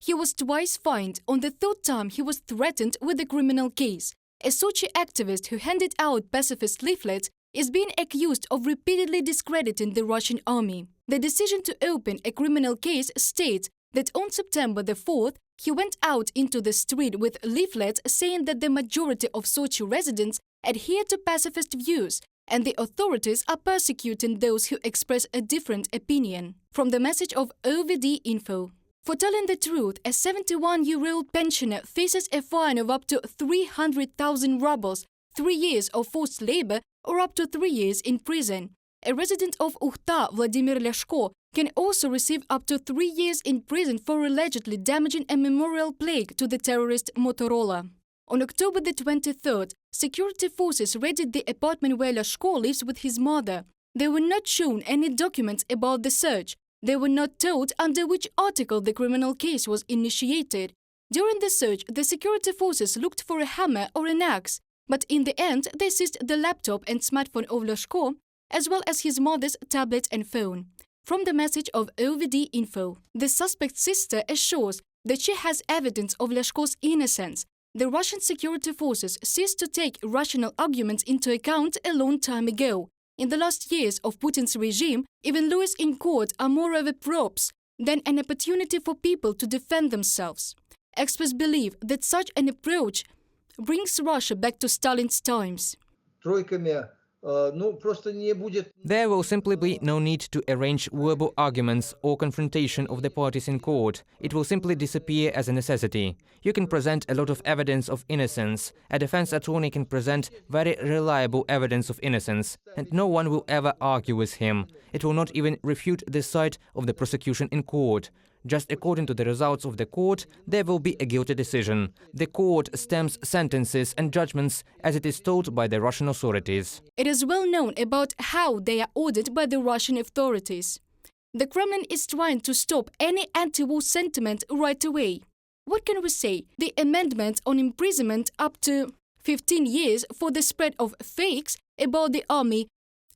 He was twice fined. On the third time, he was threatened with a criminal case. A Sochi activist who handed out pacifist leaflets is being accused of repeatedly discrediting the Russian army. The decision to open a criminal case states that on September the 4th, he went out into the street with leaflets saying that the majority of Sochi residents adhere to pacifist views and the authorities are persecuting those who express a different opinion. From the message of OVD Info. For telling the truth, a 71-year-old pensioner faces a fine of up to 300,000 rubles, 3 years of forced labor, or up to 3 years in prison. A resident of Ukhta, Vladimir Lyashko, can also receive up to 3 years in prison for allegedly damaging a memorial plaque to the terrorist Motorola. On October the 23rd, security forces raided the apartment where Lyashko lives with his mother. They were not shown any documents about the search. They were not told under which article the criminal case was initiated. During the search, the security forces looked for a hammer or an axe, but in the end, they seized the laptop and smartphone of Lyashko, as well as his mother's tablet and phone. From the message of OVD Info, the suspect's sister assures that she has evidence of Lyashko's innocence. The Russian security forces ceased to take rational arguments into account a long time ago. In the last years of Putin's regime, even lawyers in court are more of a props than an opportunity for people to defend themselves. Experts believe that such an approach brings Russia back to Stalin's times. There will simply be no need to arrange verbal arguments or confrontation of the parties in court. It will simply disappear as a necessity. You can present a lot of evidence of innocence. A defense attorney can present very reliable evidence of innocence, and no one will ever argue with him. It will not even refute the side of the prosecution in court. Just according to the results of the court, there will be a guilty decision. The court stamps sentences and judgments as it is told by the Russian authorities. It is well known about how they are ordered by the Russian authorities. The Kremlin is trying to stop any anti-war sentiment right away. What can we say? The amendments on imprisonment up to 15 years for the spread of fakes about the army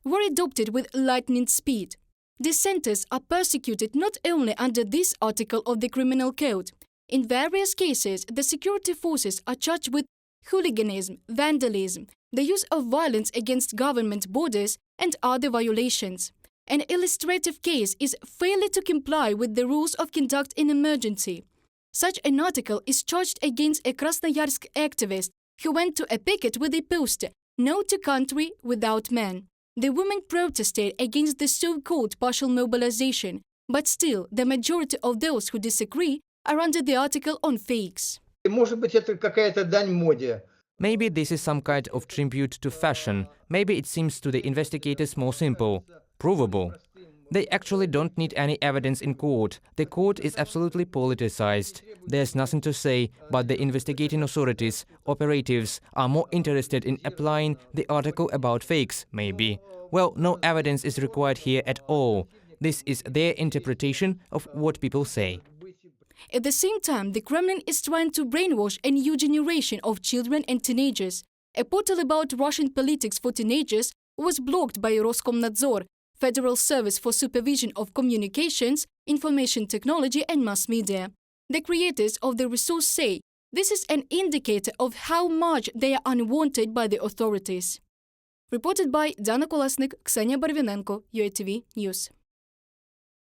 were adopted with lightning speed. Dissenters are persecuted not only under this article of the Criminal Code. In various cases, the security forces are charged with hooliganism, vandalism, the use of violence against government borders, and other violations. An illustrative case is failure to comply with the rules of conduct in emergency. Such an article is charged against a Krasnoyarsk activist who went to a picket with a poster, "No to country without men." The women protested against the so-called partial mobilization, but still, the majority of those who disagree are under the article on fakes. Maybe this is some kind of tribute to fashion. Maybe it seems to the investigators more simple, provable. They actually don't need any evidence in court. The court is absolutely politicized. There's nothing to say, but the investigating authorities, operatives, are more interested in applying the article about fakes, maybe. Well, no evidence is required here at all. This is their interpretation of what people say. At the same time, the Kremlin is trying to brainwash a new generation of children and teenagers. A portal about Russian politics for teenagers was blocked by Roskomnadzor, Federal Service for Supervision of Communications, Information Technology and Mass Media. The creators of the resource say this is an indicator of how much they are unwanted by the authorities. Reported by Dana Kolesnik, Ksenia Barvinenko, UATV News.